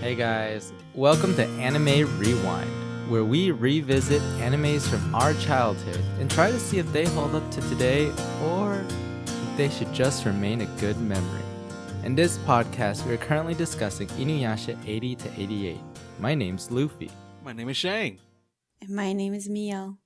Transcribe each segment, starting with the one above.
Hey guys, welcome to Anime Rewind, where we revisit animes from our childhood and try to see if they hold up to today or if they should just remain a good memory. In this podcast, we are currently discussing InuYasha 80 to 88. My name's Loofie. My name is Shang. And my name is Mio.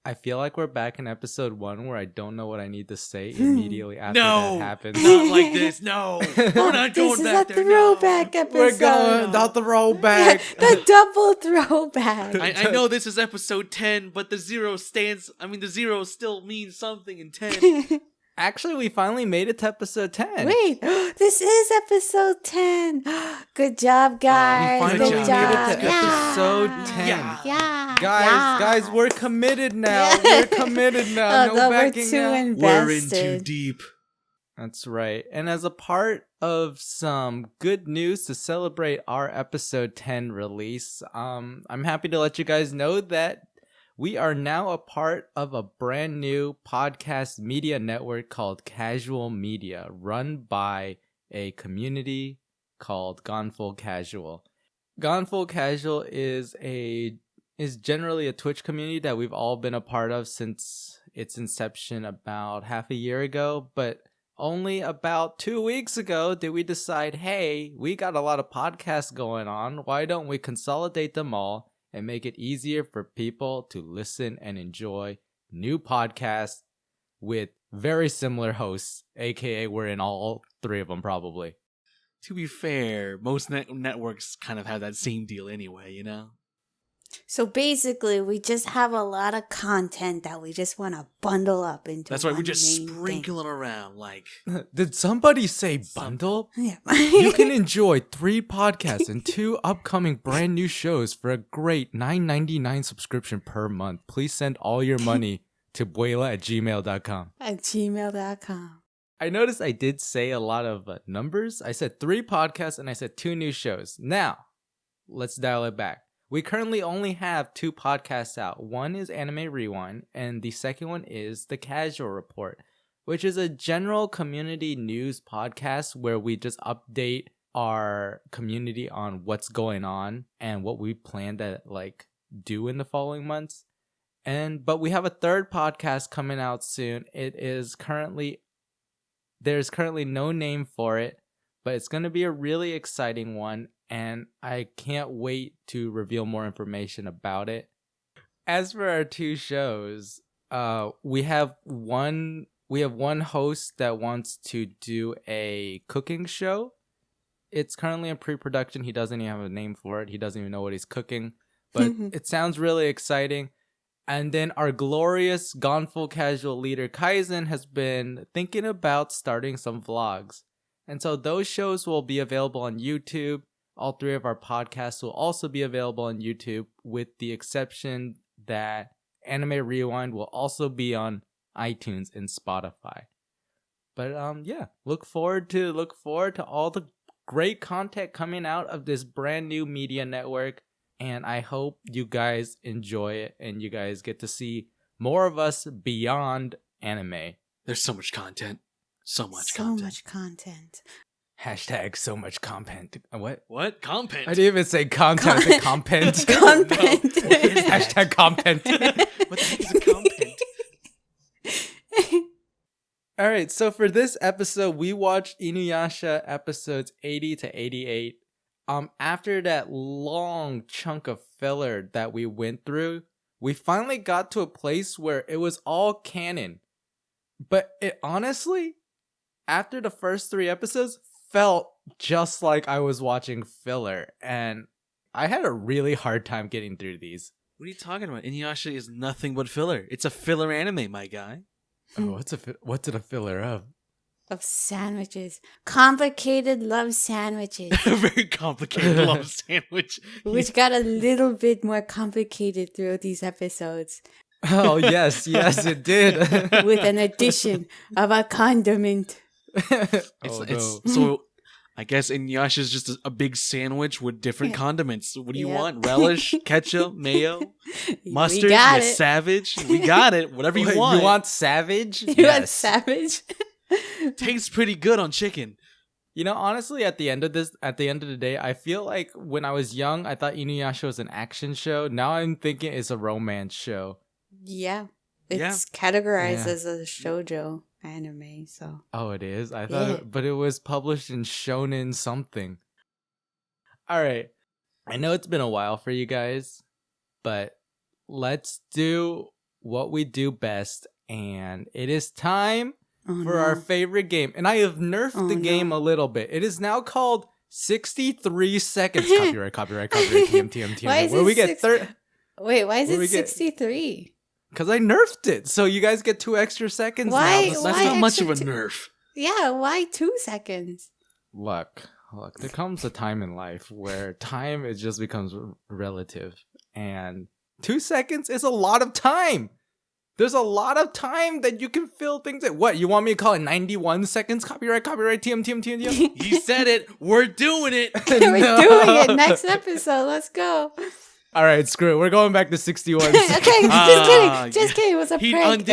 I feel like we're back in episode 1 where I don't know what I need to say immediately after that happens. Not like this. No, we're not going back there. This is a throwback episode. We're going the throwback. The double throwback. I know this is episode 10, but the zero still means something in 10. Actually, we finally made it to episode 10. Wait, this is episode 10. Good job, guys. We finally Good made it job. to episode 10. Yeah. Guys, we're committed now. We're committed now. No backing we're too out. invested. We're in too deep. That's right. And as a part of some good news to celebrate our episode 10 release, I'm happy to let you guys know that we are now a part of a brand new podcast media network called Casual Media, run by a community called Gone Full Casual. Gone Full Casual is generally a Twitch community that we've all been a part of since its inception about half a year ago, but only about 2 weeks ago did we decide, hey, we got a lot of podcasts going on. Why don't we consolidate them all and make it easier for people to listen and enjoy new podcasts with very similar hosts, aka we're in all three of them probably. To be fair, most networks kind of have that same deal anyway, you know? So basically, we just have a lot of content that we just want to bundle up into. That's why we one just main sprinkle it around like... Did somebody say bundle? thing. You can enjoy 3 podcasts and 2 upcoming brand new shows for a great $9.99 subscription per month. Please send all your money to buela@gmail.com. At gmail.com. I noticed I did say a lot of numbers. I said 3 podcasts and I said 2 new shows. Now, let's dial it back. We currently only have 2 podcasts out. One is Anime Rewind, and the second one is The Casual Report, which is a general community news podcast where we just update our community on what's going on and what we plan to do in the following months. But we have a third podcast coming out soon. There's currently no name for it, but it's going to be a really exciting one. And I can't wait to reveal more information about it. As for our 2 shows, we have one host that wants to do a cooking show. It's currently in pre-production. He doesn't even have a name for it. He doesn't even know what he's cooking, but it sounds really exciting. And then our glorious Gone Full Casual leader Kaizen has been thinking about starting some vlogs. And so those shows will be available on YouTube. All 3 of our podcasts will also be available on YouTube, with the exception that Anime Rewind will also be on iTunes and Spotify. But look forward to all the great content coming out of this brand new media network, and I hope you guys enjoy it and you guys get to see more of us beyond anime. There's so much content. So much content. Hashtag so much content. What? What? Content? I didn't even say content. I said content. Content. Hashtag content. What the heck is a content? All right, so for this episode, we watched InuYasha episodes 80 to 88. After that long chunk of filler that we went through, we finally got to a place where it was all canon. But it honestly, after the first 3 episodes, felt just like I was watching filler, and I had a really hard time getting through these. What are you talking about? InuYasha is nothing but filler. It's a filler anime, my guy. Oh, what's it a filler of? Of sandwiches. Complicated love sandwiches. A very complicated love sandwich. Which got a little bit more complicated throughout these episodes. Oh, yes, it did. With an addition of a condiment. So I guess InuYasha is just a big sandwich with different condiments. What do you want? Relish, ketchup, mayo, mustard, savage. We got it. Whatever you want. You want savage? You want savage? Tastes pretty good on chicken. You know, honestly, at the end of the day, I feel like when I was young, I thought InuYasha was an action show. Now I'm thinking it's a romance show. Yeah. It's categorized as a shoujo anime, so. Oh, it is? I thought, but it was published in Shonen something. All right. I know it's been a while for you guys, but let's do what we do best. And it is time for our favorite game. And I have nerfed the game a little bit. It is now called 63 Seconds. Copyright, TM. Why is where it we get Wait, why is it 63? Because I nerfed it. So you guys get 2 extra seconds why, now. That's not much of a nerf. Yeah, why 2 seconds? Look, there comes a time in life where time just becomes relative. And 2 seconds is a lot of time. There's a lot of time that you can fill things in. What, you want me to call it 91 seconds? Copyright, TM. He said it. We're doing it. We're doing it. Next episode. Let's go. All right, screw it. We're going back to 61 Okay, seconds. just kidding. It was a prank.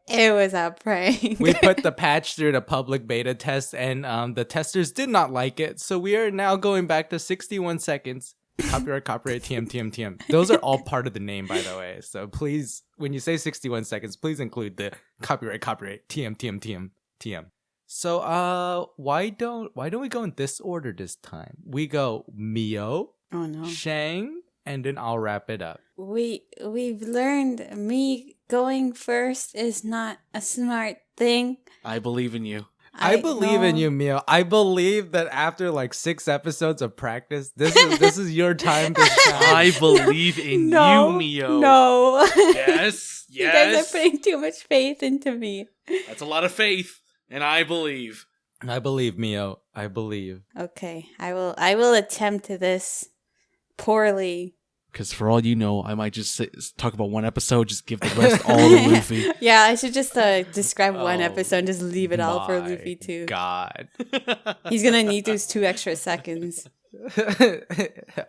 It was a prank. We put the patch through the public beta test, and the testers did not like it. So we are now going back to 61 seconds. Copyright, TM. Those are all part of the name, by the way. So please, when you say 61 seconds, please include the copyright, TM. So why don't we go in this order this time? We go Mio, Shang, and then I'll wrap it up. We've learned me going first is not a smart thing. I believe in you. I believe in you, Mio. I believe that after like 6 episodes of practice, this is your time to shine. I believe in you, Mio. No. Yes. You guys are putting too much faith into me. That's a lot of faith, and I believe. I believe, Mio. I believe. Okay, I will attempt this poorly. Because for all you know, I might just talk about one episode, just give the rest all to Loofie. Yeah, I should just describe one episode and just leave it all for Loofie too. God. He's going to need those 2 extra seconds.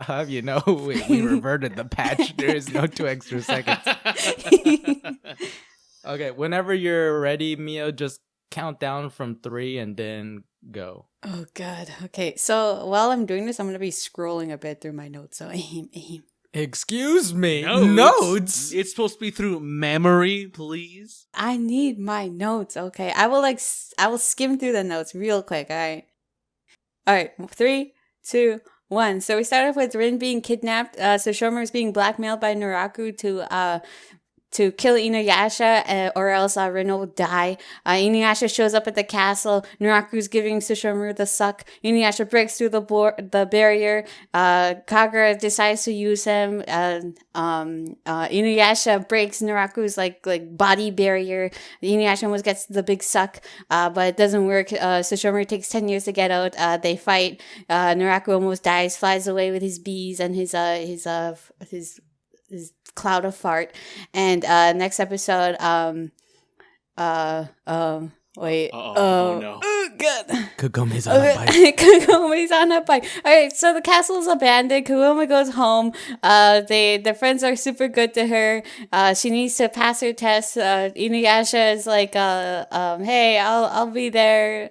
Have you know, we reverted the patch. There is no 2 extra seconds. Okay, whenever you're ready, Mio, just count down from 3 and then go. Oh, God. Okay, so while I'm doing this, I'm going to be scrolling a bit through my notes. So aim. Excuse me. Notes? It's supposed to be through memory, please. I need my notes. Okay, I will skim through the notes real quick. All right. 3, 2, 1. So we start off with Rin being kidnapped. So Shomer is being blackmailed by Naraku to kill InuYasha, or else Rin will die. InuYasha shows up at the castle. Naraku's giving Succ the Succ. InuYasha breaks through the barrier. Kagura decides to use him. InuYasha breaks Naraku's like body barrier. InuYasha almost gets the big Succ, but it doesn't work. Succ takes 10 years to get out. They fight. Naraku almost dies, flies away with his bees and his cloud of fart. And next episode, wait. Oh no. Good. Kagome's on a bike. Kagome's on a bike. Alright, so the castle is abandoned. Kagome goes home. Their friends are super good to her. She needs to pass her test. InuYasha is like, hey, I'll be there.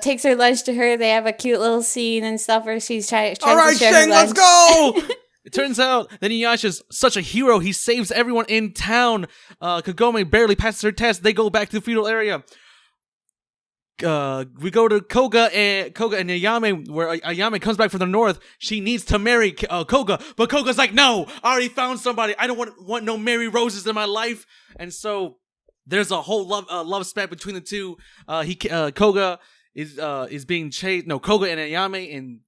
Takes her lunch to her. They have a cute little scene and stuff where she's trying to share her lunch. Shang, let's go! It turns out that InuYasha's such a hero. He saves everyone in town. Kagome barely passes her test. They go back to the feudal area. We go to Koga and Ayame, where Ayame comes back from the north. She needs to marry Koga, but Koga's like, no, I already found somebody. I don't want no Mary Roses in my life. And so there's a whole love spat between the two. Koga is being chased. No, Koga and Ayame and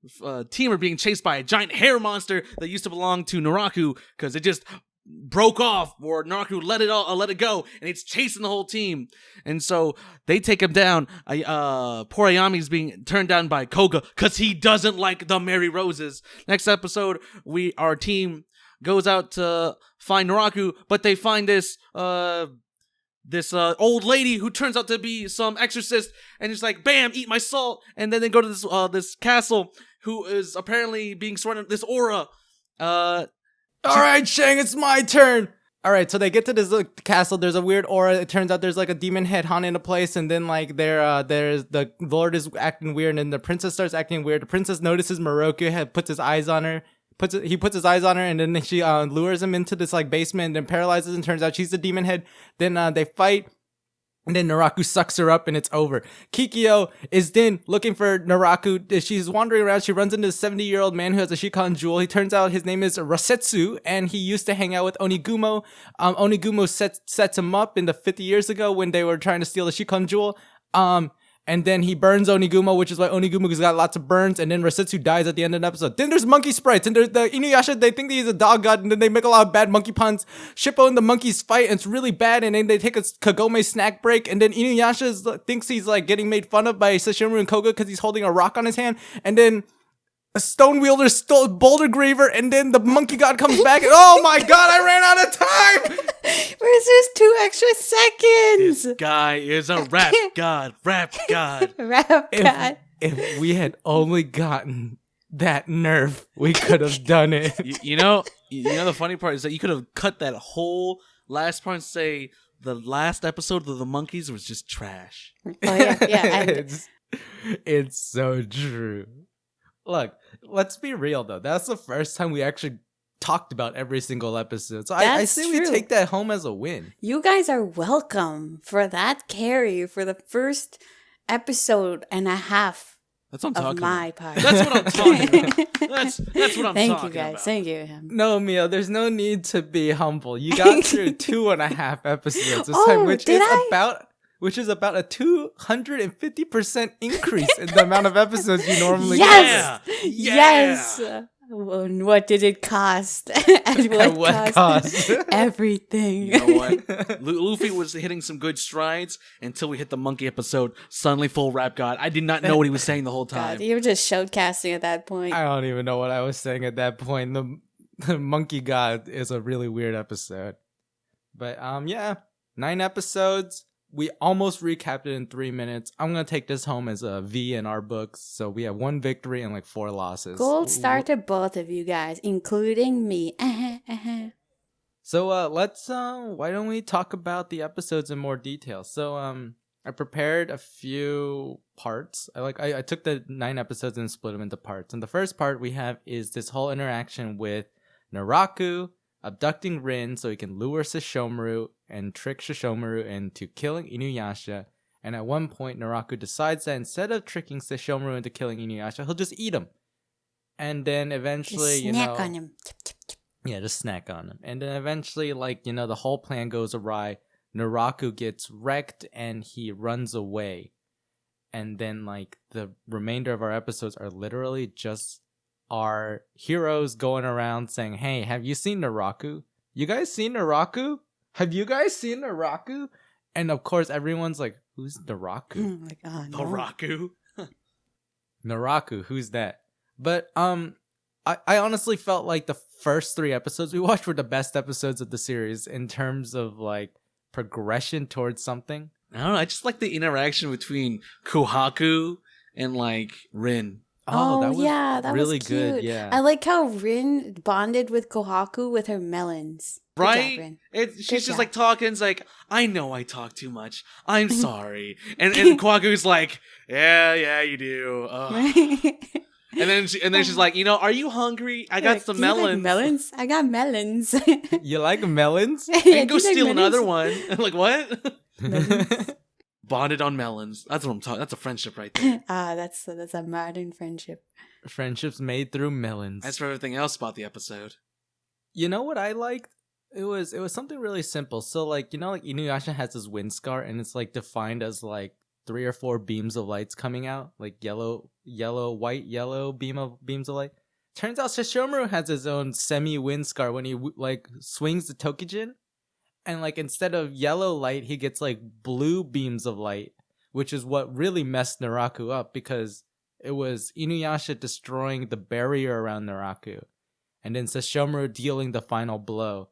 team are being chased by a giant hair monster that used to belong to Naraku because it just broke off, or Naraku let it go, and it's chasing the whole team. And so they take him down. Poor Ayame is being turned down by Koga because he doesn't like the Mary Roses. Next episode, our team goes out to find Naraku, but they find this old lady who turns out to be some exorcist, and it's like, bam, eat my salt. And then they go to this castle, who is apparently being surrounded with this aura. All right, Shang, it's my turn. All right, so they get to this castle. There's a weird aura. It turns out there's like a demon head haunting the place, and then like there's the Lord is acting weird, and then the princess starts acting weird. The princess notices Moroku puts his eyes on her. He puts his eyes on her, and then she lures him into this like basement, and then paralyzes. And turns out she's the demon head. Then they fight. And then Naraku sucks her up and it's over. Kikyo is then looking for Naraku. She's wandering around. She runs into a 70-year-old man who has a Shikan jewel. He turns out his name is Rasetsu, and he used to hang out with Onigumo. Onigumo sets him up in the 50 years ago when they were trying to steal the Shikan jewel. And then he burns Onigumo, which is why Onigumo's got lots of burns. And then Rasetsu dies at the end of the episode. Then there's monkey sprites. And there's the InuYasha, they think he's a dog god. And then they make a lot of bad monkey puns. Shippo and the monkeys fight. And it's really bad. And then they take a Kagome snack break. And then InuYasha thinks he's like getting made fun of by Sesshomaru and Koga because he's holding a rock on his hand. And then a stone wielder stole boulder graver. And then the monkey god comes back. And oh my god, I ran out of time. Where's this 2 extra seconds? This guy is a rap god. Rap god. Rap god. If we had only gotten that nerf, we could have done it. You know the funny part is that you could have cut that whole last part and say the last episode of the monkeys was just trash. Oh yeah. It's so true. Look, let's be real though. That's the first time we actually talked about every single episode. So I say we take that home as a win. You guys are welcome for that carry for the first episode and a half. That's what I'm talking my about. part. That's what I'm talking about. That's what I'm talking about. Thank you guys. Thank you. No, Mio, there's no need to be humble. You got through 2.5 episodes this time, which is about a 250% increase in the amount of episodes you normally get. Yeah. Yes. What did it cost? At what cost? Everything. You know what? Loofie was hitting some good strides until we hit the monkey episode. Suddenly full rap god. I did not know what he was saying the whole time. God, you were just shoutcasting at that point. I don't even know what I was saying at that point. The monkey god is a really weird episode. But yeah, 9 episodes. We almost recapped it in 3 minutes. I'm going to take this home as a V in our books. So we have 1 victory and like 4 losses. Gold star to both of you guys, including me. So let's why don't we talk about the episodes in more detail? So I prepared a few parts. I took the 9 episodes and split them into parts. And the first part we have is this whole interaction with Naraku abducting Rin so he can lure Sesshomaru and trick Sesshomaru into killing InuYasha. And at one point, Naraku decides that instead of tricking Sesshomaru into killing InuYasha, he'll just eat him. And then eventually, just snack on him. Yeah, just snack on him. And then eventually, the whole plan goes awry. Naraku gets wrecked and he runs away. And then, the remainder of our episodes are literally just our heroes going around saying, hey, have you seen Naraku? You guys seen Naraku? Have you guys seen Naraku? And of course, everyone's like, who's Naraku? Like, oh, no. Naraku? Naraku, who's that? But I honestly felt like the first 3 episodes we watched were the best episodes of the series in terms of progression towards something. I don't know. I just like the interaction between Kohaku and Rin. Oh, that was really was cute. Good. Yeah, I like how Rin bonded with Kohaku with her melons. Good right? job, Rin. She's just talking. It's like, I know I talk too much. I'm sorry. and Kohaku's like, yeah, you do. And then she's like, are you hungry? I got some melons. You like melons? I got melons. You like melons? And go steal another one. I'm like, what? Bonded on melons. That's what I'm talking. That's a friendship right there. That's a modern friendship. Friendships made through melons. As for everything else about the episode, you know what I liked? It was something really simple. So InuYasha has this wind scar, and it's defined as 3 or 4 beams of lights coming out, yellow, white, yellow beams of light. Turns out Sesshomaru has his own semi-wind scar when he swings the Tokijin. And instead of yellow light, he gets blue beams of light, which is what really messed Naraku up because it was InuYasha destroying the barrier around Naraku, and then Sesshomaru dealing the final blow.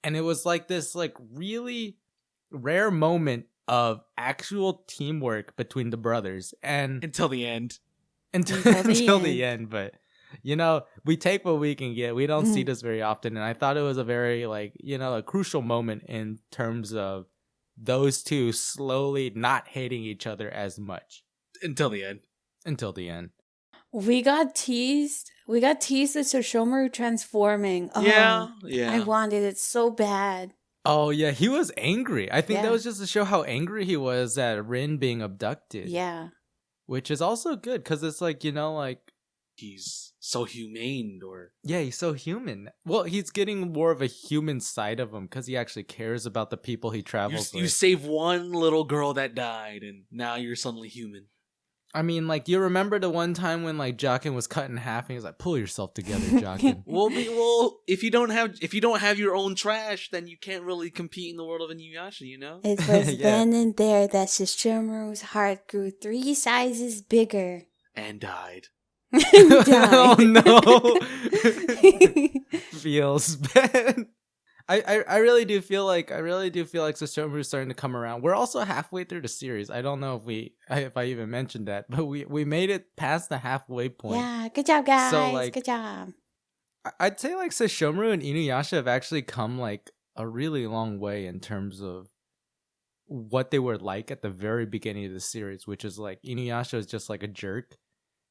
And it was this really rare moment of actual teamwork between the brothers, and until the end. Until the end, but we take what we can get. We don't see this very often. And I thought it was a very, a crucial moment in terms of those two slowly not hating each other as much. Until the end. We got teased with Sesshomaru transforming. Oh, yeah. I wanted it so bad. Oh, yeah. He was angry. I think that was just to show how angry he was at Rin being abducted. Yeah. Which is also good because it's he's so humane Yeah, he's so human. Well, he's getting more of a human side of him because he actually cares about the people he travels with. You save one little girl that died and now you're suddenly human. I mean, you remember the one time when Jockin was cut in half and he was like, pull yourself together, Jockin. well, if you don't have your own trash, then you can't really compete in the world of InuYasha, It was then and there that Sesshomaru's heart grew 3 sizes bigger. And died. Oh no. Feels bad. I really do feel like Sesshomaru's starting to come around. We're also halfway through the series. I don't know if I even mentioned that, but we made it past the halfway point. Yeah, good job, guys. So, good job. I'd say Sesshomaru and InuYasha have actually come a really long way in terms of what they were like at the very beginning of the series, which is InuYasha is just a jerk.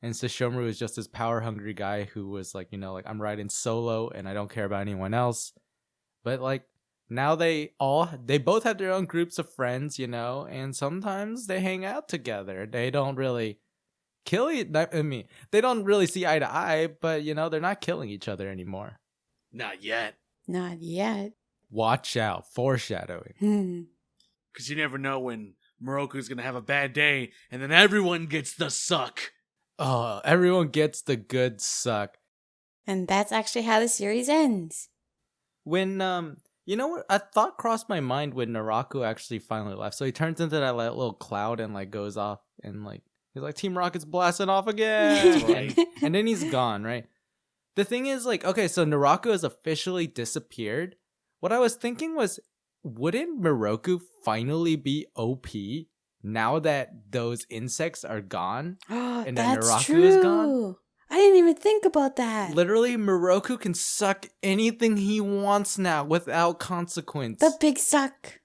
And Sesshomaru is just this power hungry guy who was I'm riding solo and I don't care about anyone else. But now they both have their own groups of friends, and sometimes they hang out together. They don't really they don't really see eye to eye, but they're not killing each other anymore. Not yet. Watch out, foreshadowing. Because you never know when Moroku's gonna have a bad day, and then everyone gets the suck. Oh, everyone gets the good suck. And that's actually how the series ends. When, what? A thought crossed my mind when Naraku actually finally left. So he turns into that little cloud and goes off and he's like, Team Rocket's blasting off again. Right. And then he's gone, right? The thing is okay, so Naraku has officially disappeared. What I was thinking was, wouldn't Miroku finally be OP now that those insects are gone? And then Naraku is gone? I didn't even think about that. Literally, Miroku can suck anything he wants now without consequence. The big suck.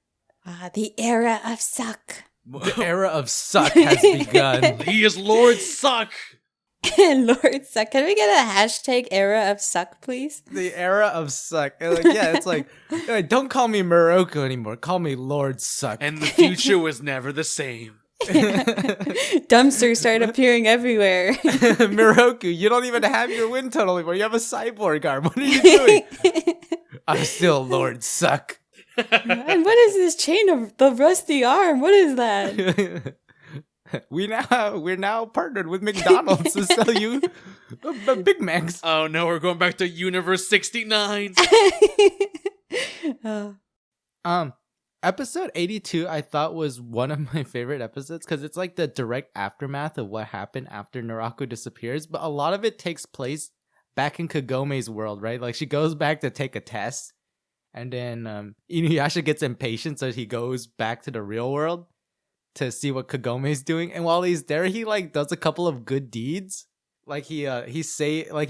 The era of suck. The era of suck has begun. He is Lord Suck. Lord Suck. Can we get a hashtag era of suck, please? The era of suck. It's don't call me Miroku anymore. Call me Lord Suck. And the future was never the same. Dumpsters started appearing everywhere. Miroku, you don't even have your wind tunnel anymore. You have a cyborg arm. What are you doing? I'm still Lord Suck. And what is this chain of the rusty arm? What is that? We're now partnered with McDonald's to sell you Big Macs. Oh no, we're going back to Universe 69. Episode 82 I thought was one of my favorite episodes because it's the direct aftermath of what happened after Naraku disappears, but a lot of it takes place back in Kagome's world, right? She goes back to take a test, and then InuYasha gets impatient, so he goes back to the real world to see what Kagome's doing, and while he's there, he does a couple of good deeds. He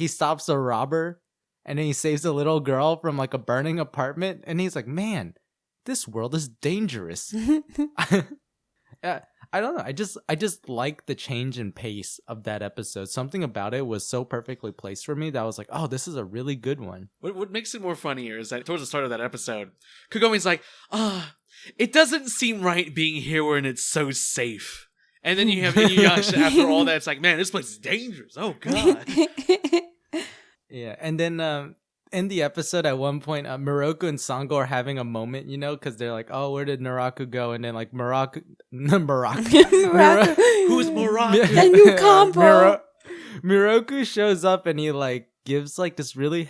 stops a robber, and then he saves a little girl from a burning apartment, and he's like, man, this world is dangerous. I don't know. I just like the change in pace of that episode. Something about it was so perfectly placed for me that I was like, oh, this is a really good one. What makes it more funnier is that towards the start of that episode, Kagome's like, it doesn't seem right being here when it's so safe. And then you have InuYasha after all that. It's like, man, this place is dangerous. Oh, God. Yeah. And then in the episode, at one point, Miroku and Sango are having a moment, because they're like, oh, where did Naraku go? And then Moroku. Who's Moroku? A new combo. Miroku shows up and he gives this really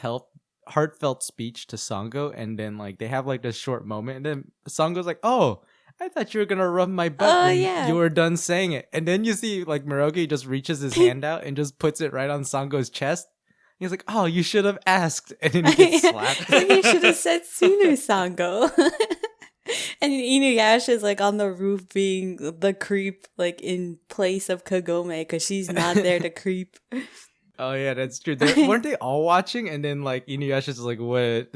heartfelt speech to Sango. And then they have this short moment. And then Sango's like, oh, I thought you were going to rub my butt when you were done saying it. And then you see Miroku just reaches his hand out and just puts it right on Sango's chest. He's like, oh, you should have asked. And then he gets slapped. You should have said sooner, Sango. And InuYasha is on the roof being the creep, in place of Kagome, because she's not there to creep. Oh yeah, that's true. Weren't they all watching? And then like InuYasha's like, what?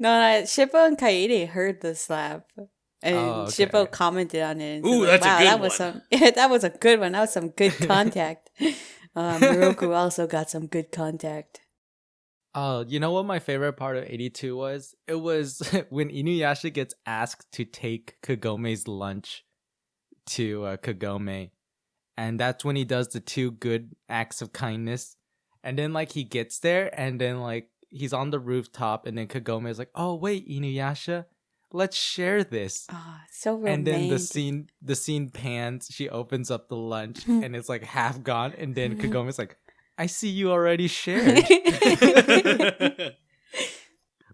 No, Shippo and Kaede heard the slap. And okay. Shippo commented on it. And Ooh, said, like, that's a wow, good that was one. that was a good one. That was some good contact. Miroku also got some good contact. Oh, you know what my favorite part of 82 was? It was when InuYasha gets asked to take Kagome's lunch to Kagome. And that's when he does the 2 good acts of kindness. And then like he gets there and then like he's on the rooftop and then Kagome is like, "Oh, wait, InuYasha, let's share this." Oh, so romantic. And then the scene pans, she opens up the lunch and it's like half gone and then Kagome's like, "I see you already shared."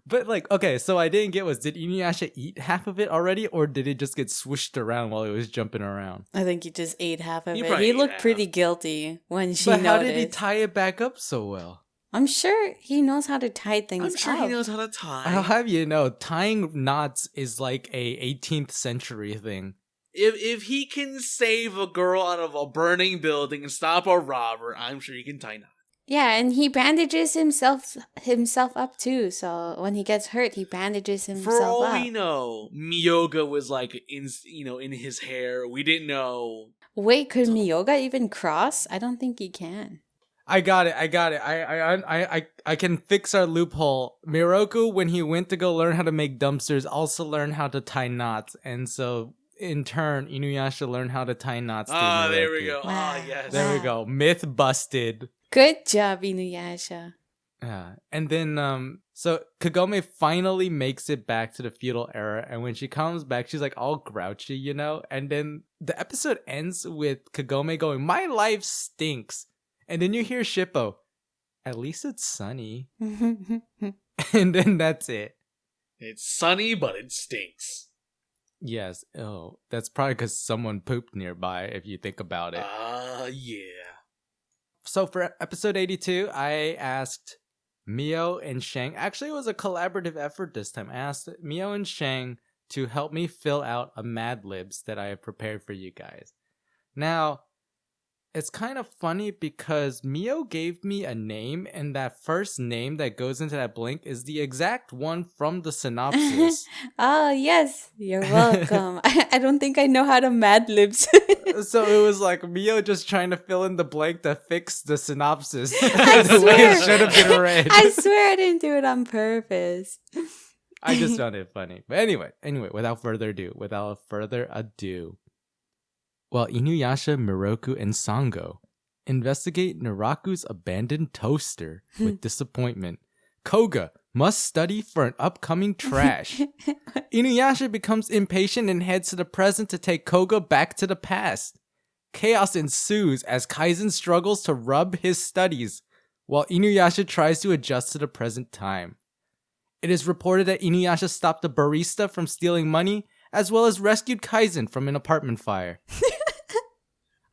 But like, okay, so I didn't get did InuYasha eat half of it already or did it just get swished around while it was jumping around? I think he just ate half of He it. probably He ate looked half. pretty guilty when she But noticed. how did he tie it back up so well? I'm sure he knows how to tie things I'm sure up. he knows how to tie. I'll have you know, tying knots is like a 18th century thing. If he can save a girl out of a burning building and stop a robber, I'm sure he can tie knots. Yeah, and he bandages himself up too. So when he gets hurt, he bandages himself For all up. we know, Miyoga was like in his hair. We didn't know. Wait, could Miyoga even cross? I don't think he can. I got it. I can fix our loophole. Miroku, when he went to go learn how to make dumpsters, also learned how to tie knots, and so in turn, InuYasha learned how to tie knots. Ah, through there Miroku. we go. Wow. Ah, yes. There we go. Myth busted. Good job, InuYasha. Yeah, and then so Kagome finally makes it back to the feudal era, and when she comes back, she's like all grouchy, you know. And then the episode ends with Kagome going, "My life stinks," and then you hear Shippo, "At least it's sunny," and then that's it. It's sunny, but it stinks. Yes. Oh, that's probably because someone pooped nearby. If you think about it. Ah, yeah. So for episode 82, I asked Mio and Shang. Actually, it was a collaborative effort this time. I asked Mio and Shang to help me fill out a Mad Libs that I have prepared for you guys. Now, it's kind of funny because Mio gave me a name, and that first name that goes into that blank is the exact one from the synopsis. Oh, yes. You're welcome. I don't think I know how to Mad Libs. So it was like Mio just trying to fill in the blank to fix the synopsis. I The way it swear. should have been read. I swear I didn't do it on purpose. I just found it funny. But anyway, without further ado, while InuYasha, Miroku, and Sango investigate Naraku's abandoned toaster with disappointment, Koga must study for an upcoming trash. InuYasha becomes impatient and heads to the present to take Koga back to the past. Chaos ensues as Kaizen struggles to rub his studies, while InuYasha tries to adjust to the present time. It is reported that InuYasha stopped a barista from stealing money, as well as rescued Kaizen from an apartment fire.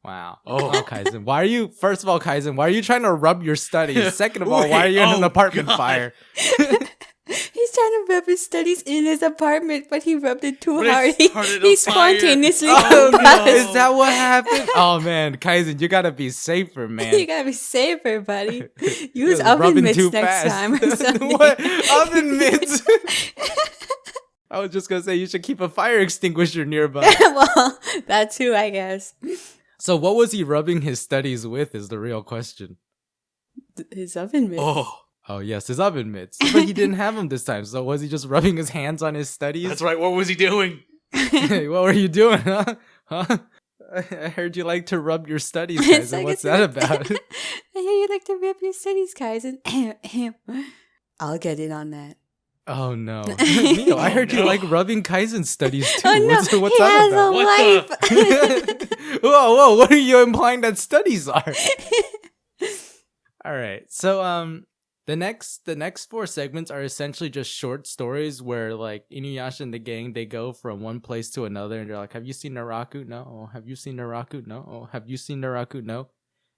Wow. Oh. Kaizen. First of all, Kaizen, why are you trying to rub your studies? Second of all, why are you in an apartment fire? He's trying to rub his studies in his apartment, but he rubbed it too But it hard. started He a fire. spontaneously Oh, combusted. no. Is that what happened? Oh man, Kaizen, you gotta be safer, man. You gotta be safer, buddy. Use Just oven rubbing mitts too next fast. time or something. What? Oven mitts? I was just gonna say you should keep a fire extinguisher nearby. Well, that too, I guess. So what was he rubbing his studies with is the real question. His oven mitts. Oh yes, his oven mitts. But he didn't have them this time, so was he just rubbing his hands on his studies? That's right. What was he doing? Hey, what were you doing, huh? I heard you like to rub your studies, It's Kaizen. like What's it's that like- about? I hear you like to rub your studies, Kaizen. I'll get in on that. Oh no. Mio, I heard you no. like rubbing Kaizen's studies too. Oh no, What's he that has about? a What life. Whoa, what are you implying that studies are? All right. So the next 4 segments are essentially just short stories where like InuYasha and the gang, they go from one place to another and they're like, "Have you seen Naraku? No. Have you seen Naraku? No. Have you seen Naraku? No."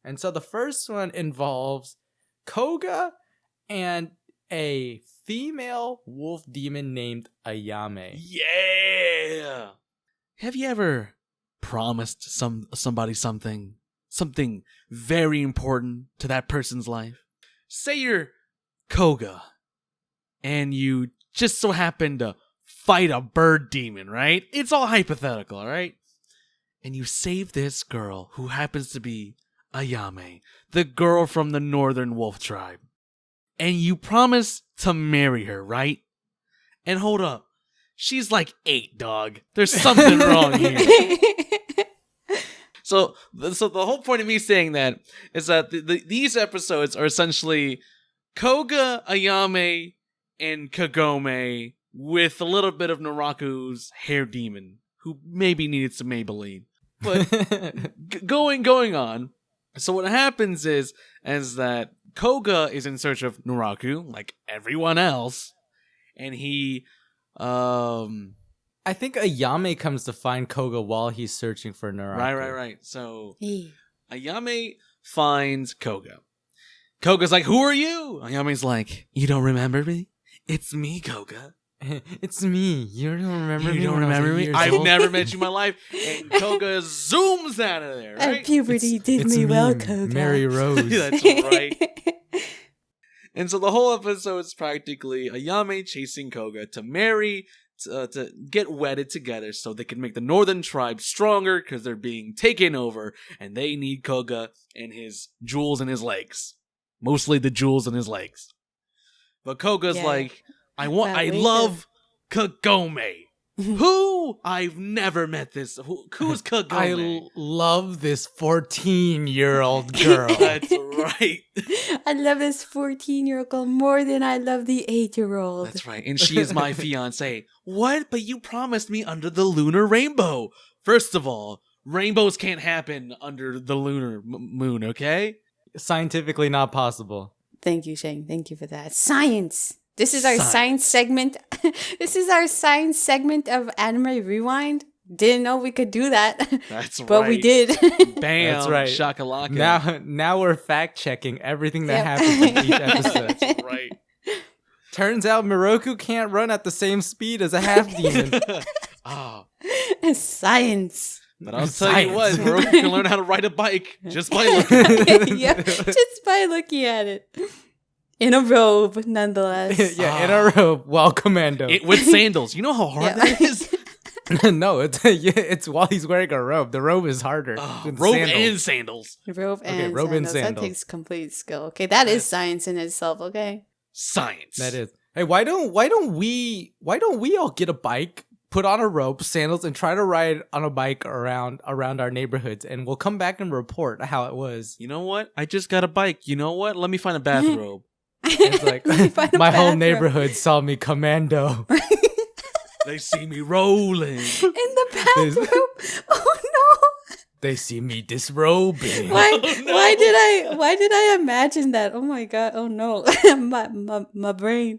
And so the first one involves Koga and a female wolf demon named Ayame. Yeah. Have you ever promised somebody something something very important to that person's life. Say you're Koga, and you just so happen to fight a bird demon, right? It's all hypothetical, all right? And you save this girl who happens to be Ayame, the girl from the Northern Wolf Tribe. And you promise to marry her, right? And hold up. She's like 8, dog. There's something wrong here. So the whole point of me saying that is that these episodes are essentially Koga, Ayame, and Kagome with a little bit of Naraku's hair demon, who maybe needed some Maybelline. But going on. So what happens is that Koga is in search of Naraku, like everyone else, and he, I think Ayame comes to find Koga while he's searching for Naraku. Right. So Ayame finds Koga. Koga's like, "Who are you?" Ayame's like, "You don't remember me? It's me, Koga." It's me. You don't remember me? You don't remember me? I've never met you in my life. And Koga zooms out of there, right? And puberty did me well, Koga. Mary Rose. That's right. And so the whole episode is practically Ayame chasing Koga to marry, to get wedded together so they can make the Northern Tribe stronger because they're being taken over and they need Koga and his jewels in his legs. Mostly the jewels in his legs. But Koga's like, I love Kagome. Who? I've never met this. Who's Kagome? I love this 14-year-old girl. That's right. I love this 14-year-old girl more than I love the 8-year-old. That's right. And she is my fiance. What? But you promised me under the lunar rainbow. First of all, rainbows can't happen under the lunar moon, okay? Scientifically not possible. Thank you, Shane. Thank you for that. Science. This is our science segment. This is our science segment of Anime Rewind. Didn't know we could do that. That's right. But we did. Bam. That's right. Shakalaka. Now we're fact checking everything that happens in each episode. That's right. Turns out Miroku can't run at the same speed as a half demon. Oh. Science. But I'll tell you what, Miroku can learn how to ride a bike just by looking at it. Yep, just by looking at it. In a robe, nonetheless. In a robe, while commando. With sandals. You know how hard that is? No, it's while he's wearing a robe. The robe is harder. Robe and sandals. Robe and sandals. That takes complete skill. Okay, that is science in itself, okay? Science. That is. Hey, why don't we all get a bike, put on a rope, sandals, and try to ride on a bike around our neighborhoods, and we'll come back and report how it was. You know what? I just got a bike. You know what? Let me find a bathrobe. It's like my whole neighborhood saw me commando. They see me rolling in the bathroom. Oh no! They see me disrobing. Why did I imagine that? Oh my god! Oh no! my brain.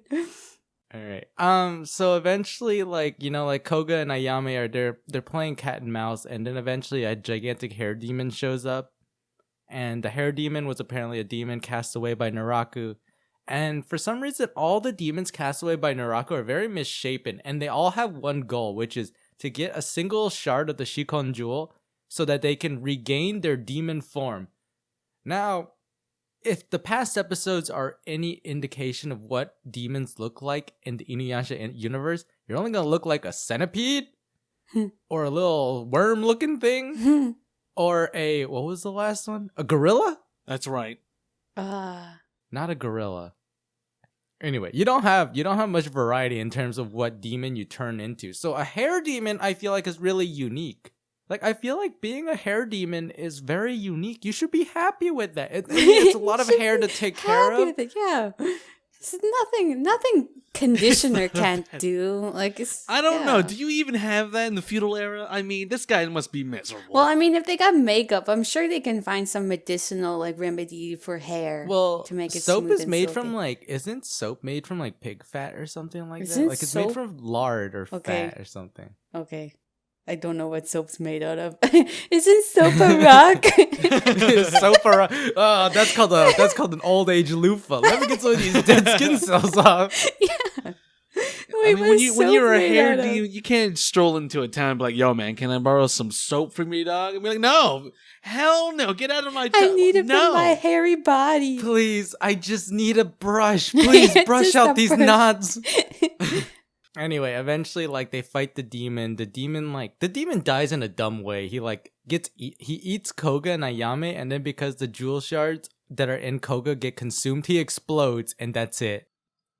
All right. So eventually, like Koga and Ayame are they're playing cat and mouse, and then eventually a gigantic hair demon shows up, and the hair demon was apparently a demon cast away by Naraku. And for some reason, all the demons cast away by Naraku are very misshapen, and they all have one goal, which is to get a single shard of the Shikon Jewel so that they can regain their demon form. Now, if the past episodes are any indication of what demons look like in the InuYasha universe, you're only going to look like a centipede or a little worm-looking thing or what was the last one? A gorilla? That's right. Not a gorilla. Anyway, you don't have much variety in terms of what demon you turn into. So a hair demon, I feel like, is really unique. Like, I feel like being a hair demon is very unique. You should be happy with that. It's a lot of hair to take care of. With it, yeah. It's nothing conditioner can't do. Like, I don't know. Do you even have that in the feudal era? I mean, this guy must be miserable. Well, I mean, if they got makeup, I'm sure they can find some medicinal remedy for hair. Well, to make it soap smooth is and made silky. from isn't soap made from pig fat or something like that? Isn't Like it's soap- made from lard or fat or something. Okay. I don't know what soap's made out of. Isn't soap a rock? Soap or that's called an old age loofah. Let me get some of these dead skin cells off. Yeah. Kagome when you're a hair demon, you can't stroll into a town and be like, "Yo, man, can I borrow some soap from you, dog?" And be like, "No, hell no, get out of my town." I need it for my hairy body. Please, I just need a brush. Please brush out these knots. Anyway, eventually, like, they fight the demon. The demon dies in a dumb way. He he eats Koga and Ayame, and then because the jewel shards that are in Koga get consumed, he explodes, and that's it.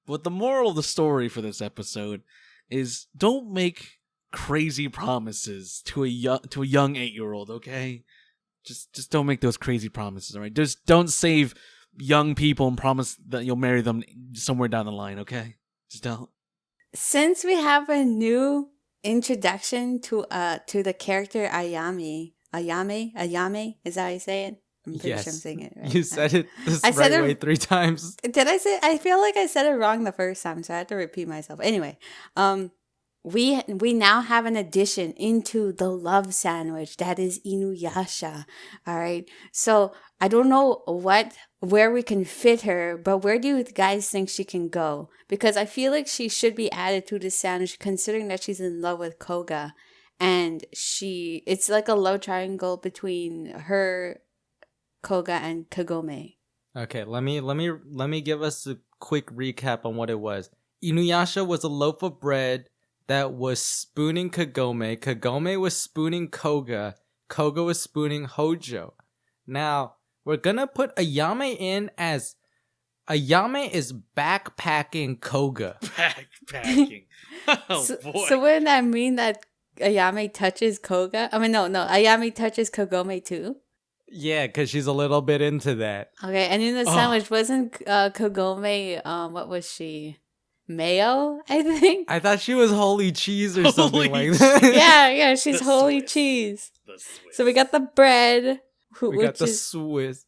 But the moral of the story for this episode is don't make crazy promises to a young 8-year-old, okay? Just don't make those crazy promises, all right? Just don't save young people and promise that you'll marry them somewhere down the line, okay? Just don't. Since we have a new introduction to the character Ayame, is that how you say it? I'm pretty sure I'm saying it right. You said it way 3 times. Did I say? I feel like I said it wrong the first time, so I had to repeat myself. Anyway, we now have an addition into the love sandwich that is InuYasha. All right, so I don't know where we can fit her, but where do you guys think she can go? Because I feel like she should be added to the sandwich, considering that she's in love with Koga, and it's like a love triangle between her, Koga, and Kagome. Okay, let me give us a quick recap on what it was. InuYasha was a loaf of bread that was spooning Kagome. Kagome was spooning Koga. Koga was spooning Hojo. Now, we're gonna put Ayame in as Ayame is backpacking Koga. Backpacking. Oh, boy. So wouldn't that mean that Ayame touches Koga? I mean, no. Ayame touches Kagome too? Yeah, because she's a little bit into that. Okay, and in the sandwich, wasn't Kagome, what was she? Mayo, I think? I thought she was holy cheese or something like that. Yeah, she's the holy Swiss. Cheese. The Swiss. So we got the bread. We got the Swiss.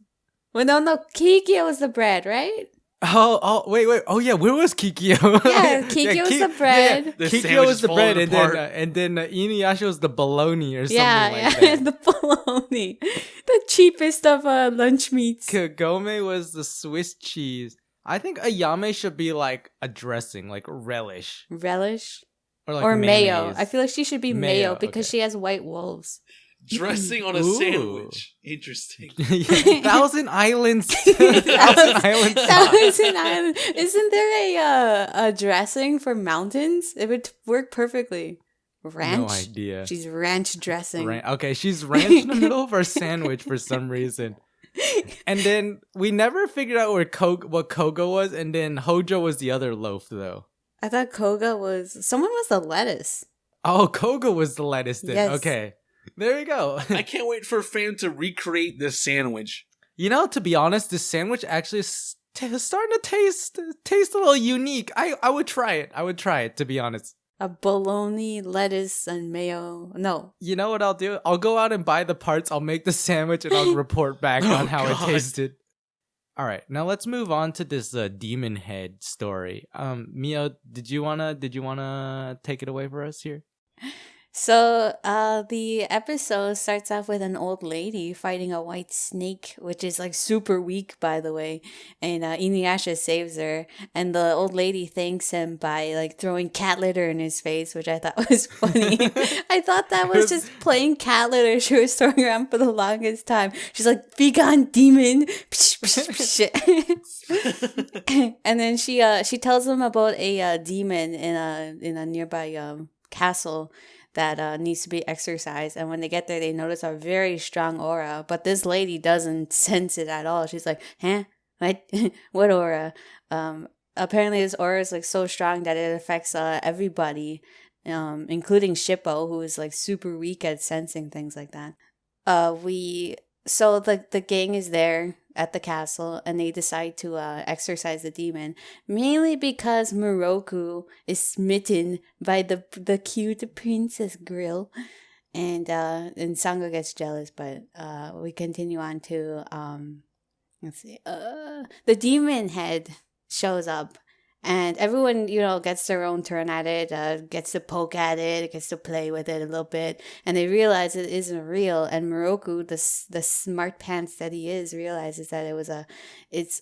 Well, no, Kikyo was the bread, right? Oh, wait. Oh, yeah, where was Kikyo? Yeah, Kikyo was the bread. Yeah. Kikyo was the bread, and then InuYasha was the bologna or something like that. The bologna. The cheapest of lunch meats. Kagome was the Swiss cheese. I think Ayame should be like a dressing, like relish. Relish? Or, like or mayo. mayonnaise. I feel like she should be mayo because she has white wolves. Dressing on a sandwich. Interesting. Yeah, Thousand Islands. Thousand Island. Isn't there a dressing for mountains? It would work perfectly. Ranch? No idea. She's ranch dressing. Okay, she's ranch in the middle of her sandwich for some reason. And then we never figured out what Koga was, and then Hojo was the other loaf, though. I thought Koga was... Someone was the lettuce. Oh, Koga was the lettuce then. Yes. Okay. There you go. I can't wait for fans to recreate this sandwich. You know, to be honest, this sandwich actually is starting to taste a little unique. I would try it, to be honest. A bologna, lettuce, and mayo. No. You know what I'll do? I'll go out and buy the parts. I'll make the sandwich and I'll report back on how it tasted. All right, now let's move on to this demon head story. Mio, did you wanna take it away for us here? So, the episode starts off with an old lady fighting a white snake, which is like super weak, by the way. And InuYasha saves her, and the old lady thanks him by like throwing cat litter in his face, which I thought was funny. I thought that was just plain cat litter she was throwing around for the longest time. She's like, "Be gone, demon!" And then she tells him about a demon in a nearby castle that needs to be exorcised. And when they get there, they notice a very strong aura. But this lady doesn't sense it at all. She's like, huh? What aura? Apparently this aura is like so strong that it affects everybody, including Shippo, who is like super weak at sensing things like that. So the gang is there at the castle, and they decide to exorcise the demon, mainly because Moroku is smitten by the cute princess grill, and Sango gets jealous. But we continue on to let's see, the demon head shows up. And everyone, gets their own turn at it, gets to poke at it, gets to play with it a little bit. And they realize it isn't real. And Moroku, the smart pants that he is, realizes that it's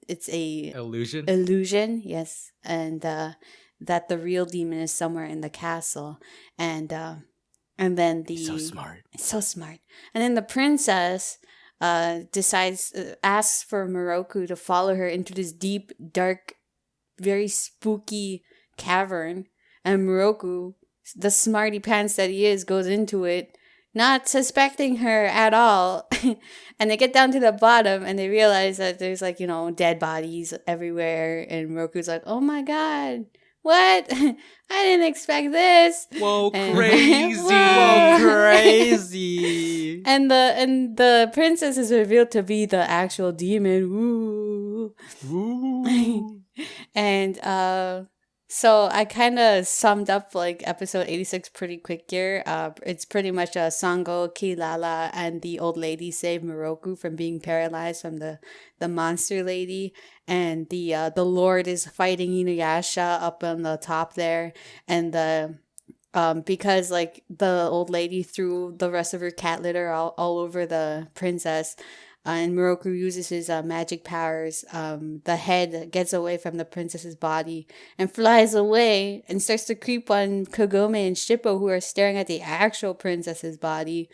it's a illusion. Yes, and that the real demon is somewhere in the castle, and then He's so smart. and then the princess asks for Moroku to follow her into this deep, dark, very spooky cavern, and Moroku, the smarty pants that he is, goes into it, not suspecting her at all. And they get down to the bottom and they realize that there's like, dead bodies everywhere. And Moroku's like, oh my god, what? I didn't expect this. Whoa, And- crazy. Whoa. Crazy. And the princess is revealed to be the actual demon. Woo. Ooh. And so I kind of summed up like episode 86 pretty quick here. It's pretty much Sango, Kilala, and the old lady save Moroku from being paralyzed from the monster lady, and the Lord is fighting InuYasha up on the top there, and because like the old lady threw the rest of her cat litter all over the princess. And Moroku uses his magic powers. The head gets away from the princess's body and flies away and starts to creep on Kagome and Shippo, who are staring at the actual princess's body.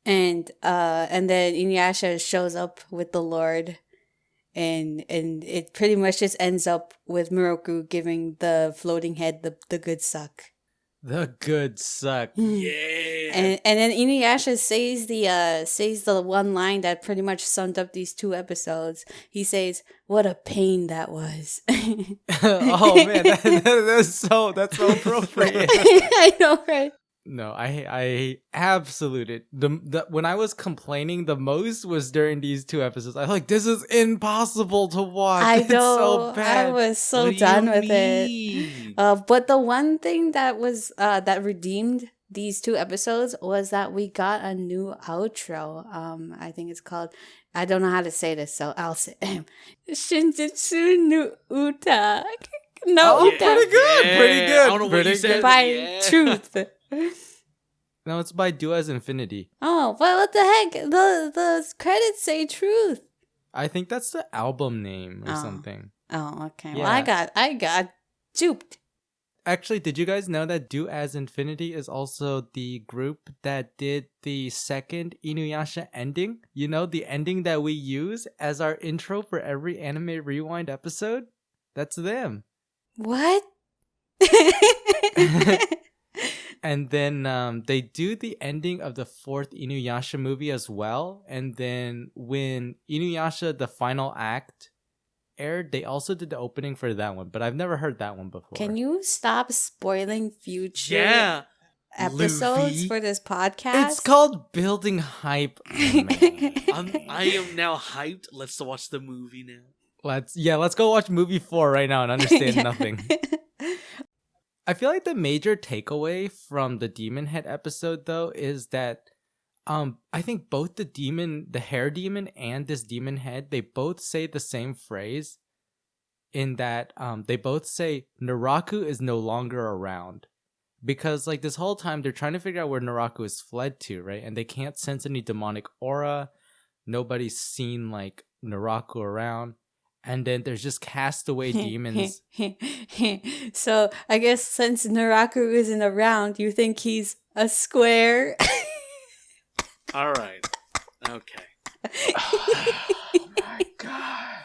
And then InuYasha shows up with the Lord, and it pretty much just ends up with Moroku giving the floating head the good suck. The good suck. Yeah. And then InuYasha says the one line that pretty much summed up these two episodes. He says, "What a pain that was." Oh man, that's so appropriate. I know, right? No, I absolutely the when I was complaining the most was during these two episodes. I was like, this is impossible to watch. I It's know. so bad. I was so What do done you with mean? it. But the one thing that was that redeemed these two episodes was that we got a new outro. I think it's called. I don't know how to say this, so I'll say Shinjitsu no Uta. No, Oh, Uta. pretty good. Yeah. Pretty good. I don't know what pretty you said. good. By Yeah. Truth. No, it's by Do As Infinity. Oh, well, what the heck? The credits say Truth. I think that's the album name or Oh. something. Oh, okay. Yeah. Well, I got duped. Actually, did you guys know that Do As Infinity is also the group that did the second InuYasha ending? You know, the ending that we use as our intro for every Anime Rewind episode? That's them. What? And then they do the ending of the fourth InuYasha movie as well. And then when InuYasha, the final act, aired, they also did the opening for that one. But I've never heard that one before. Can you stop spoiling future Yeah. episodes Luffy? for this podcast? It's called Building Hype. Man. I am now hyped. Let's watch the movie now. Let's go watch movie 4 right now and understand Yeah. nothing. I feel like the major takeaway from the Demon Head episode though is that I think both the hair demon and this demon head, they both say the same phrase in that they both say Naraku is no longer around. Because like this whole time they're trying to figure out where Naraku is fled to, right? And they can't sense any demonic aura. Nobody's seen like Naraku around. And then there's just castaway demons. So I guess since Naraku isn't around, you think he's a square? All right. Okay. My God.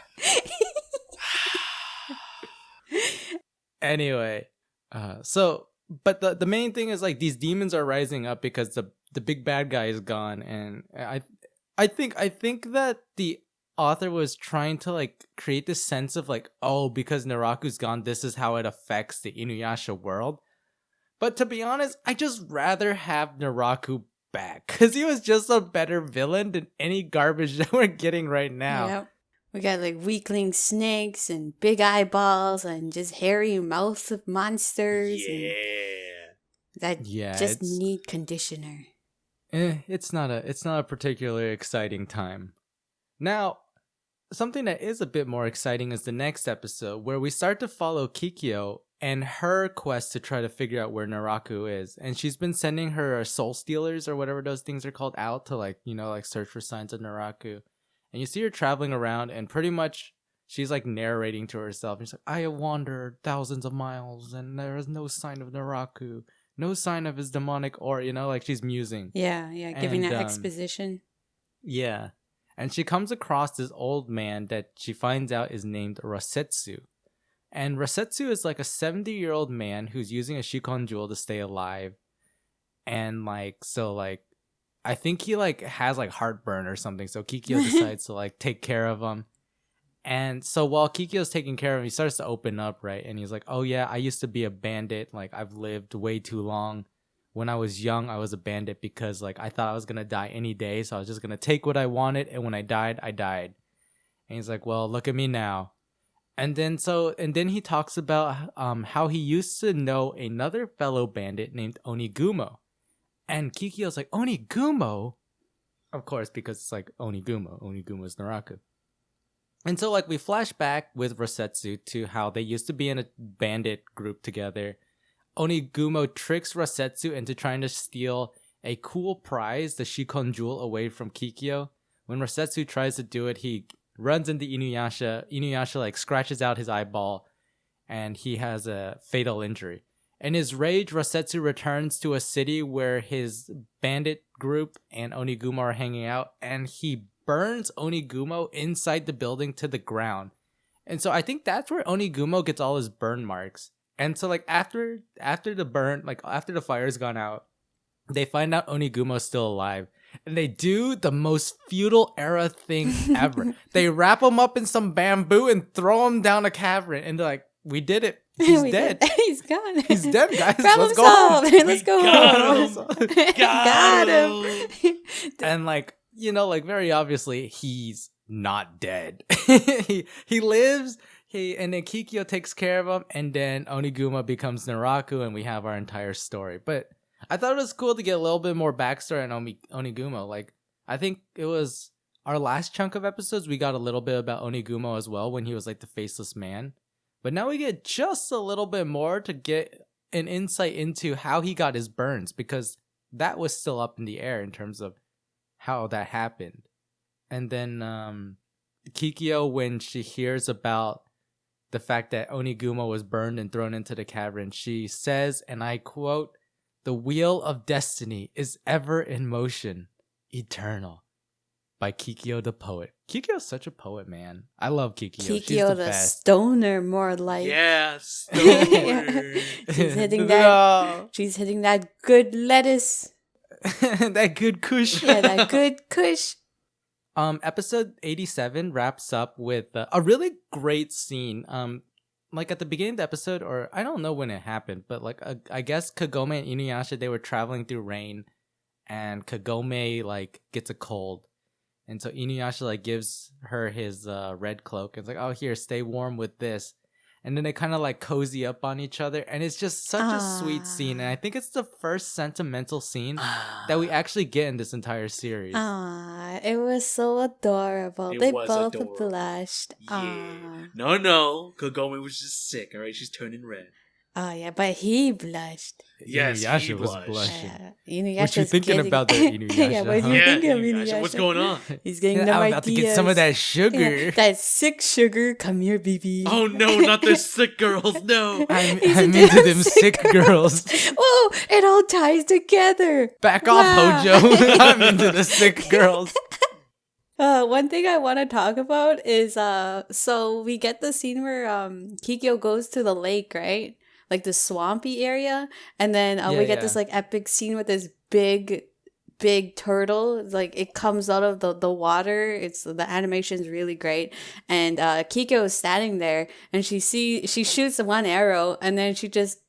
Anyway, but the main thing is like these demons are rising up because the big bad guy is gone, and I think that the author was trying to like create this sense of like, oh, because Naraku's gone, this is how it affects the InuYasha world. But to be honest, I just rather have Naraku back because he was just a better villain than any garbage that we're getting right now. Yep. We got like weakling snakes and big eyeballs and just hairy mouths of monsters. Yeah. And that Yeah, just it's- need conditioner. It's not a particularly exciting time. Now, something that is a bit more exciting is the next episode where we start to follow Kikyo and her quest to try to figure out where Naraku is. And she's been sending her soul stealers or whatever those things are called out to like, like search for signs of Naraku. And you see her traveling around, and pretty much she's like narrating to herself. And she's like, I have wandered thousands of miles, and there is no sign of Naraku, no sign of his demonic aura, like she's musing. Yeah, giving And, that exposition. Yeah. And she comes across this old man that she finds out is named Rasetsu. And Rasetsu is like a 70-year-old man who's using a Shikon jewel to stay alive. And I think he has heartburn or something. So Kikyo decides to take care of him. And so while Kikyo's taking care of him, he starts to open up, right? And he's like, oh yeah, I used to be a bandit. I've lived way too long. When I was young, I was a bandit because I thought I was going to die any day. So I was just going to take what I wanted. And when I died, I died. And he's like, well, look at me now. And then he talks about how he used to know another fellow bandit named Onigumo. And Kikyo's like, Onigumo? Of course, because it's Onigumo. Onigumo is Naraku. And so we flash back with Rasetsu to how they used to be in a bandit group together. Onigumo tricks Rasetsu into trying to steal a cool prize, the Shikon jewel, away from Kikyo. When Rasetsu tries to do it, he runs into InuYasha. InuYasha scratches out his eyeball, and he has a fatal injury. In his rage, Rasetsu returns to a city where his bandit group and Onigumo are hanging out, and he burns Onigumo inside the building to the ground. And so I think that's where Onigumo gets all his burn marks. And so after the burn, after the fire's gone out, they find out Onigumo's still alive. And they do the most feudal era thing ever. They wrap him up in some bamboo and throw him down a cavern. And they're like, we did it. He's dead. He's gone. He's dead, guys. Problem Let's go home. solved. Let's go home. Got him. And very obviously, he's not dead. he lives. And then Kikyo takes care of him, and then Onigumo becomes Naraku, and we have our entire story. But I thought it was cool to get a little bit more backstory on Onigumo. I think it was our last chunk of episodes, we got a little bit about Onigumo as well, when he was the faceless man. But now we get just a little bit more to get an insight into how he got his burns, because that was still up in the air in terms of how that happened. And then Kikyo, when she hears about the fact that Onigumo was burned and thrown into the cavern, she says, and I quote, "The wheel of destiny is ever in motion, eternal," by Kikyo the poet. Kikyo's such a poet, man. I love Kikyo. She's Kikyo the best. stoner, more like. Yeah, stoner. She's hitting that. She's hitting that good lettuce. That good kush. Yeah, that good kush. Episode 87 wraps up with a really great scene. At the beginning of the episode, or I don't know when it happened, but I guess Kagome and InuYasha, they were traveling through rain, and Kagome gets a cold, and so InuYasha gives her his red cloak. It's oh, here, stay warm with this. And then they kind of cozy up on each other, and it's just such a sweet scene. And I think it's the first sentimental scene that we actually get in this entire series. It was so adorable. They both adorable. blushed. Yeah. No. Kagome was just sick, all right? She's turning red. Oh, yeah, but he blushed. Yes, InuYasha he was blushed. blushing. What you thinking about there, InuYasha? Yeah, what huh? you thinking of InuYasha, InuYasha? what's going on? He's getting I'm them about to get some of that sugar. Yeah, that sick sugar. Come here, baby. Oh, no, not the sick girls, no. I'm into them sick girls. Oh, it all ties together. Back off, Hojo. I'm into the sick girls. One thing I want to talk about is so we get the scene where Kikyo goes to the lake, right? The swampy area, and then we get this epic scene with this big turtle. It comes out of the water. The animation's really great, and Kikyo is standing there, and she shoots one arrow, and then she just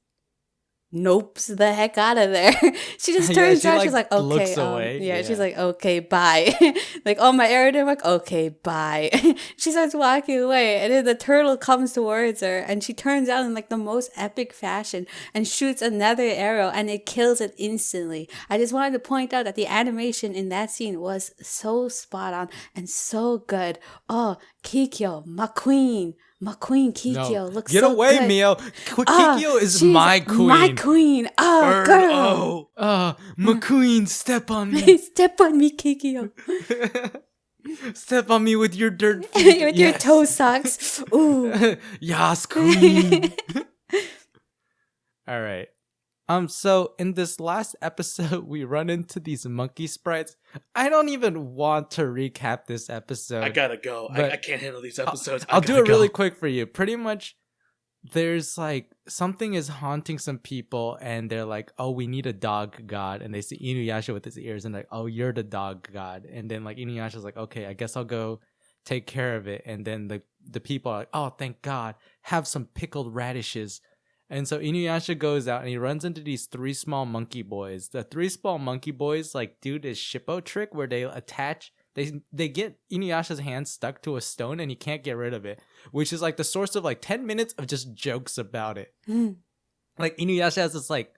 nopes the heck out of there. She just turns around. She's okay. Looks away. Yeah, she's okay, bye. My arrow didn't work. Okay, bye. She starts walking away, and then the turtle comes towards her, and she turns out in the most epic fashion and shoots another arrow, and it kills it instantly. I just wanted to point out that the animation in that scene was so spot on and so good. Oh, Kikyo, my queen. My queen Kikyo looks so good. Get away, Mio. Kikyo is my queen. My queen. Oh, girl. My queen, step on me. Step on me, Kikyo. Step on me with your dirt feet. With your toe socks. Ooh. Yas, queen. All right. So in this last episode, we run into these monkey sprites. I don't even want to recap this episode. I gotta go. I can't handle these episodes. I'll do it really quick for you. Pretty much, there's like something is haunting some people, and they're like, "Oh, we need a dog god," and they see InuYasha with his ears, and like, "Oh, you're the dog god," and then like InuYasha's like, "Okay, I guess I'll go take care of it," and then the people are like, "Oh, thank God, have some pickled radishes." And so InuYasha goes out and he runs into these 3 small monkey boys. The 3 small monkey boys like do this shippo trick where they attach. They get InuYasha's hand stuck to a stone and he can't get rid of it, which is like the source of like 10 minutes of just jokes about it. Like InuYasha has this like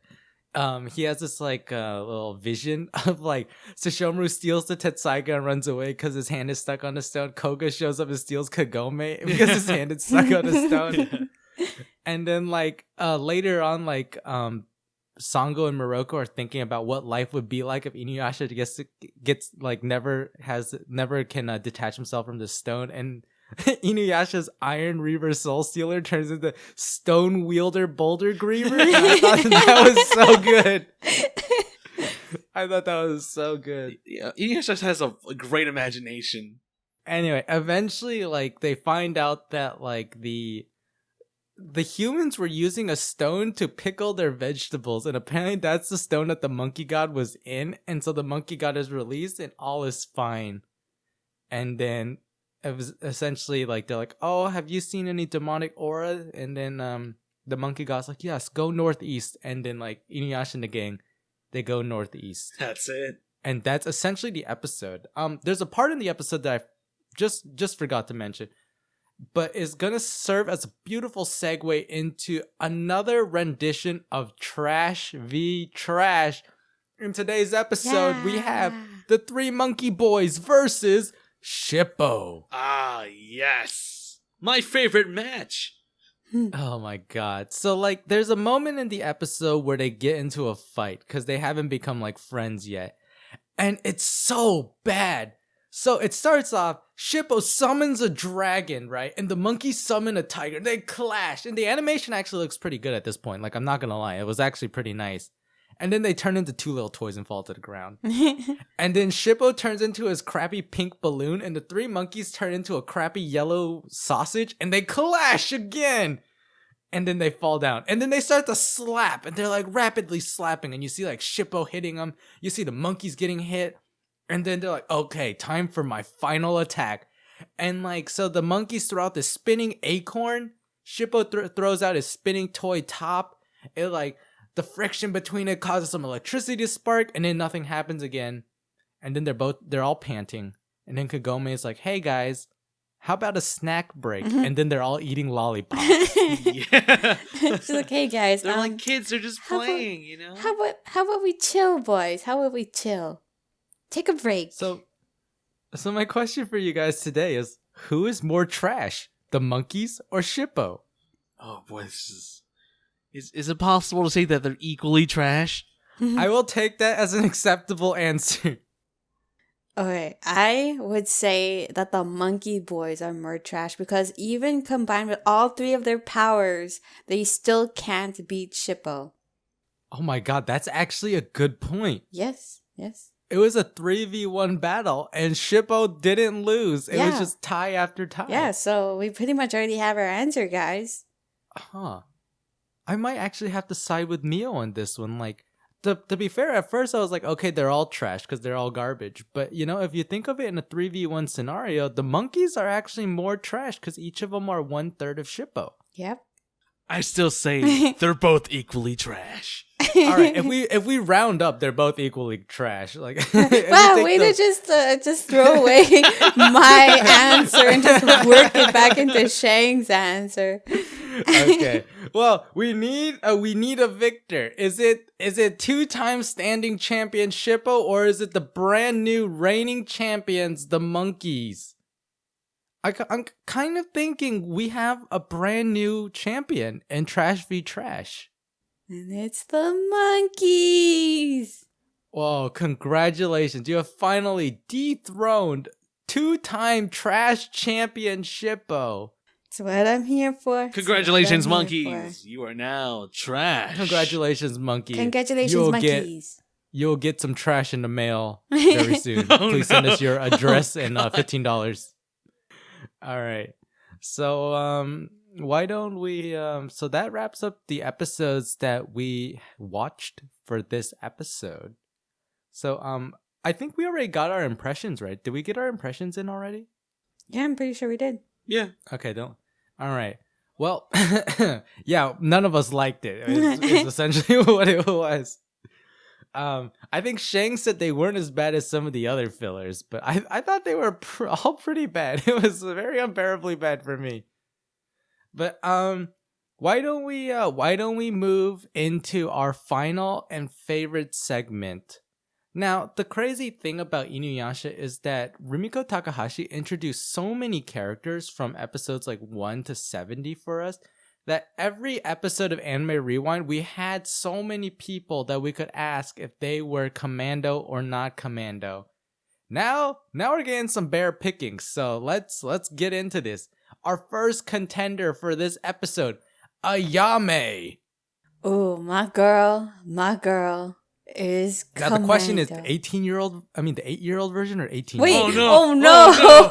he has this like little vision of like Sesshomaru steals the Tetsaiga and runs away because his hand is stuck on the stone. Koga shows up and steals Kagome because his hand is stuck on the stone. And then like later on, like Sango and Morocco are thinking about what life would be like if InuYasha gets like never can detach himself from the stone, and InuYasha's Iron Reaver Soul Stealer turns into Stone Wielder Boulder Griever. And I thought that was so good. I thought that was so good. Yeah, InuYasha has a great imagination. Anyway, eventually, like they find out that like the humans were using a stone to pickle their vegetables, and apparently that's the stone that the monkey god was in, and so the monkey god is released and all is fine. And then it was essentially like they're like, "Oh, have you seen any demonic aura?" And then the monkey god's like, "Yes, go northeast." And then like InuYasha and the gang, they go northeast. That's it. And that's essentially the episode. There's a part in the episode that I just forgot to mention, but is gonna serve as a beautiful segue into another rendition of Trash v Trash. In today's episode, we have the 3 monkey boys versus Shippo. Ah, yes. My favorite match. Oh my god. So like there's a moment in the episode where they get into a fight because they haven't become like friends yet. And it's so bad. So it starts off, Shippo summons a dragon, right? And the monkeys summon a tiger. They clash. And the animation actually looks pretty good at this point. Like, I'm not gonna lie. It was actually pretty nice. And then they turn into 2 little toys and fall to the ground. And then Shippo turns into his crappy pink balloon. And the 3 monkeys turn into a crappy yellow sausage. And they clash again. And then they fall down. And then they start to slap. And they're like rapidly slapping. And you see like Shippo hitting them. You see the monkeys getting hit. And then they're like, "Okay, time for my final attack." And like, so the monkeys throw out the spinning acorn. Shippo throws out his spinning toy top. It like, the friction between it causes some electricity to spark. And then nothing happens again. And then they're all panting. And then Kagome is like, "Hey guys, how about a snack break?" And then they're all eating lollipops. Yeah. She's like, "Hey guys, they're like kids. They're just playing, you know? How about we chill, boys? How about we chill? Take a break." So my question for you guys today is, who is more trash, the monkeys or Shippo? Oh boy, this is it possible to say that they're equally trash? I will take that as an acceptable answer. Okay, I would say that the monkey boys are more trash because even combined with all 3 of their powers, they still can't beat Shippo. Oh my god, that's actually a good point. Yes. It was a 3v1 battle, and Shippo didn't lose. It was just tie after tie. Yeah, so we pretty much already have our answer, guys. Huh. I might actually have to side with Mio on this one. Like, to be fair, at first I was like, okay, they're all trash because they're all garbage. But, you know, if you think of it in a 3v1 scenario, the monkeys are actually more trash because each of them are 1/3 of Shippo. Yep. I still say they're both equally trash. All right, if we round up, they're both equally trash. Like, wow, way to just throw away my answer and just work it back into Shang's answer. Okay, well, we need a victor. Is it 2-time standing champion Shippo, or is it the brand new reigning champions, the monkeys? I'm kind of thinking we have a brand new champion in Trash v Trash. And it's the monkeys. Whoa, congratulations. You have finally dethroned 2-time trash champion Shippo. That's what I'm here for. Congratulations, monkeys. You are now trash. Congratulations, monkey. Congratulations, monkeys. You'll get some trash in the mail very soon. Please send us your address and $15. All right. So why don't we so that wraps up the episodes that we watched for this episode. So I think we already got our impressions, right? Did we get our impressions in already? Yeah, I'm pretty sure we did. Yeah. Okay, all right. Well, yeah, none of us liked it. It's essentially what it was. I think Shang said they weren't as bad as some of the other fillers, but I thought they were all pretty bad. It was very unbearably bad for me. But why don't we move into our final and favorite segment? Now, the crazy thing about InuYasha is that Rumiko Takahashi introduced so many characters from episodes like 1 to 70 for us that every episode of Anime Rewind, we had so many people that we could ask if they were commando or not commando. Now we're getting some bare pickings, so let's get into this. Our first contender for this episode, Ayame. Oh, my girl is now the question is, the 8-year-old version or 18? Wait! Oh no! Oh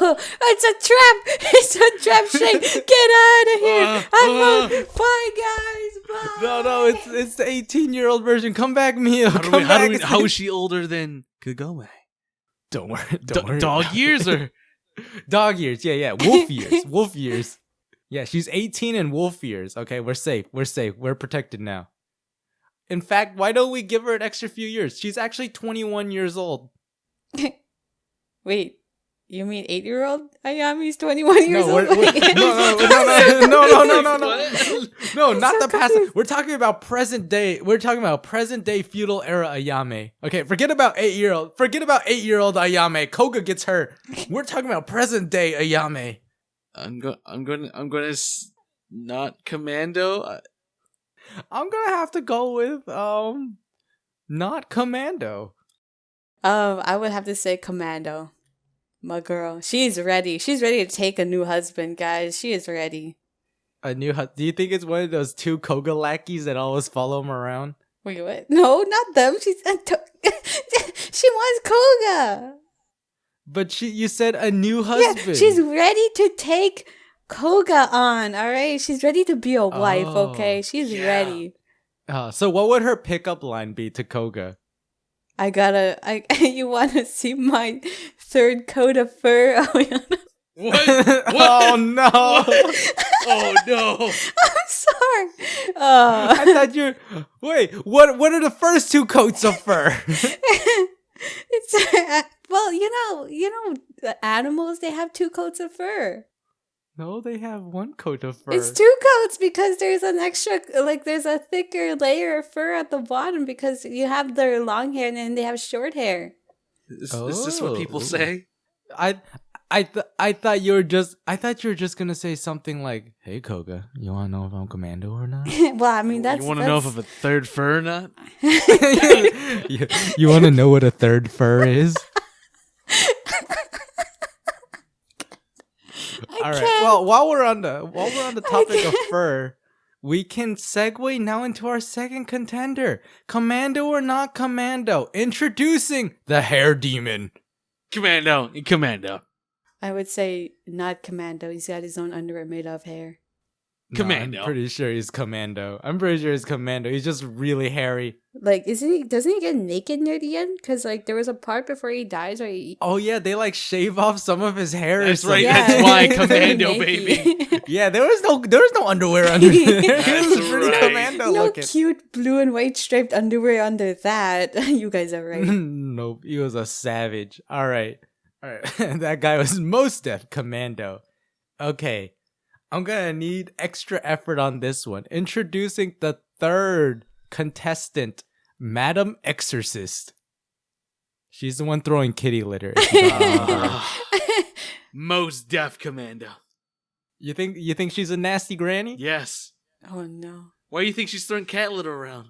no! It's a trap! It's a trap, Shane! Get out of here! I'm out! Bye, guys! Bye. No! It's the 18-year-old version. Come back, Mio. Come back. How is she older than Kagome? Don't worry. Dog years or dog years? Yeah. Wolf years. Wolf years. Yeah, she's 18 and wolf years. Okay, we're safe. We're protected now. In fact, why don't we give her an extra few years? She's actually 21 years old. Wait, you mean 8-year-old? Ayame's 21 years old. No, not the past. We're talking about present day. We're talking about present day feudal era Ayame. Okay, forget about 8-year-old. Forget about 8-year-old Ayame. Koga gets hurt. We're talking about present day Ayame. I'm gonna not commando. I'm gonna have to go with not commando. I would have to say commando. My girl, she's ready. She's ready to take a new husband, guys. She is ready. Do you think it's one of those 2 Koga lackeys that always follow him around? Wait, what? No, not them. She wants Koga. But you said a new husband. Yeah, she's ready to take Koga on, all right? She's ready to be a wife, okay? She's ready. So what would her pickup line be to Koga? You want to see my 3rd coat of fur? What? Oh, no. Oh, no. I'm sorry. I thought wait, what are the first 2 coats of fur? It's well, you know, the animals, they have 2 coats of fur. No, they have 1 coat of fur. It's 2 coats because there's an extra, there's a thicker layer of fur at the bottom because you have their long hair and then they have short hair. Is this what people say? I thought you were just gonna say something like, "Hey Koga, you wanna know if I'm commando or not?" Well, I mean You want to know if I'm a 3rd fur or not? you want to know what a 3rd fur is? All right. Well, while we're on the topic of fur, we can segue now into our second contender, commando or not commando. Introducing the hair demon. Commando. I would say not commando. He's got his own underwear made of hair. Commando. No, I'm pretty sure he's commando. He's just really hairy. Like, doesn't he get naked near the end? Because, there was a part before he dies where he... Oh, yeah, they, shave off some of his hair. That's right, Yeah. that's why commando, baby. Yeah, there was no underwear under there. It was pretty right. commando No looking. cute blue and white striped underwear under that. You guys are right. Nope, he was a savage. All right. That guy was most def commando. Okay, I'm gonna need extra effort on this one. Introducing the 3rd contestant, Madam Exorcist. She's the one throwing kitty litter. Most deaf commando. You think she's a nasty granny? Yes. Oh, no. Why do you think she's throwing cat litter around?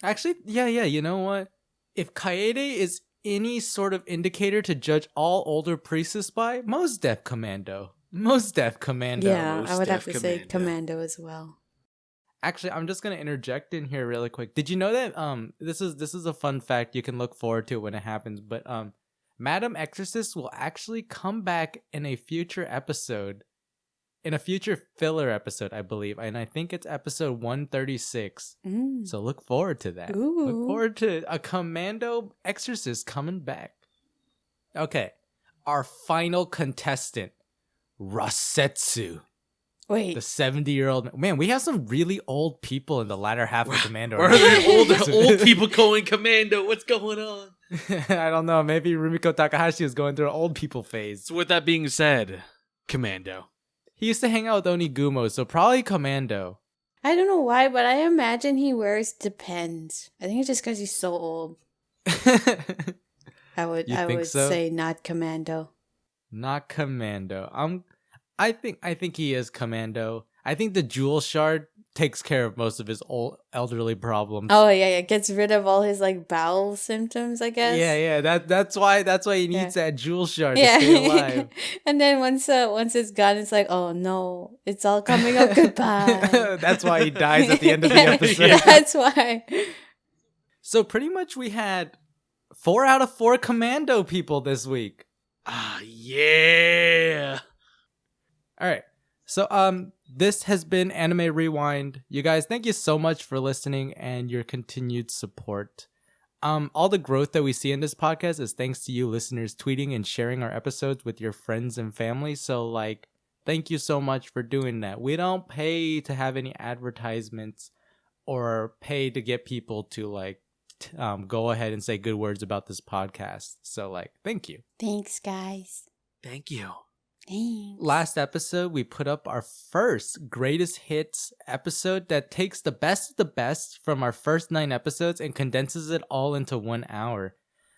Actually, yeah. You know what? If Kaede is any sort of indicator to judge all older priestess by, Most Def Commando. Most Def Commando. Yeah, Most I would have Def to say Commando. Commando as well. Actually, I'm just gonna interject in here really quick. Did you know that this is a fun fact you can look forward to when it happens, but Madam Exorcist will actually come back in a future episode. In a future filler episode, I believe. And I think it's episode 136. So look forward to that. Ooh. Look forward to a Commando Exorcist coming back. Okay. Our final contestant, Rasetsu. Wait. The 70-year-old. Man, we have some really old people in the latter half of Commando. Where are the old people going Commando? What's going on? I don't know. Maybe Rumiko Takahashi is going through an old people phase. So with that being said, Commando. He used to hang out with Onigumo, so probably Commando. I don't know why, but I imagine he wears Depends. I think it's just because he's so old. I would so? say not Commando. Not Commando. I think he is Commando. I think the Jewel Shard takes care of most of his old elderly problems. Oh yeah, gets rid of all his like bowel symptoms, I guess. Yeah. That's why he needs that Jewel Shard to stay alive. And then once it's gone, it's like, oh no, it's all coming up goodbye. That's why he dies at the end of the episode. Yeah, that's why. So pretty much we had 4 out of 4 Commando people this week. Ah, yeah. All right. So this has been Anime Rewind. You guys, thank you so much for listening and your continued support. All the growth that we see in this podcast is thanks to you listeners tweeting and sharing our episodes with your friends and family. So like, thank you so much for doing that. We don't pay to have any advertisements or pay to get people to like go ahead and say good words about this podcast. So like, thank you. Thanks, guys. Thank you. Thanks. Last episode, we put up our first greatest hits episode that takes the best of the best from our first 9 episodes and condenses it all into 1 hour.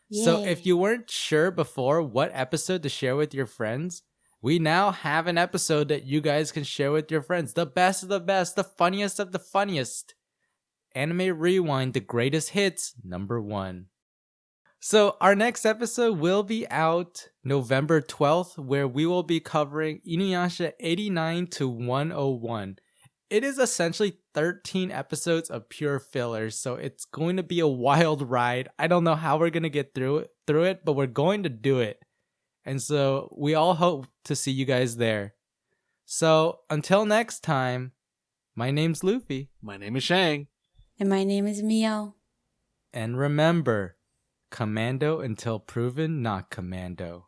Yay. So if you weren't sure before what episode to share with your friends, we now have an episode that you guys can share with your friends. The best of the best, the funniest of the funniest. Anime Rewind, the greatest hits, #1. So our next episode will be out November 12th, where we will be covering InuYasha 89 to 101. It is essentially 13 episodes of pure fillers, so it's going to be a wild ride. I don't know how we're going to get through it, but we're going to do it. And so we all hope to see you guys there. So until next time, my name's Loofie. My name is Shang. And my name is Mio. And remember, Commando until proven not Commando.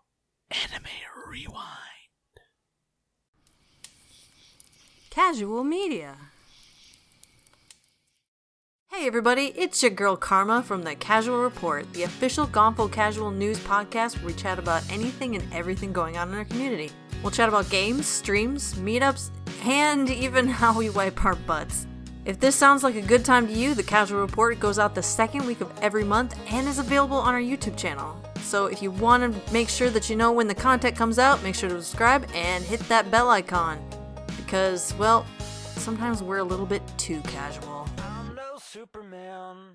Anime Rewind. Casual media. Hey everybody, it's your girl Karma from the Casual Report, the official Gonfo Casual news podcast where we chat about anything and everything going on in our community. We'll chat about games, streams, meetups, and even how we wipe our butts. If this sounds like a good time to you, the Casual Report goes out the second week of every month and is available on our YouTube channel. So if you want to make sure that you know when the content comes out, make sure to subscribe and hit that bell icon. Because, well, sometimes we're a little bit too casual. I'm no Superman.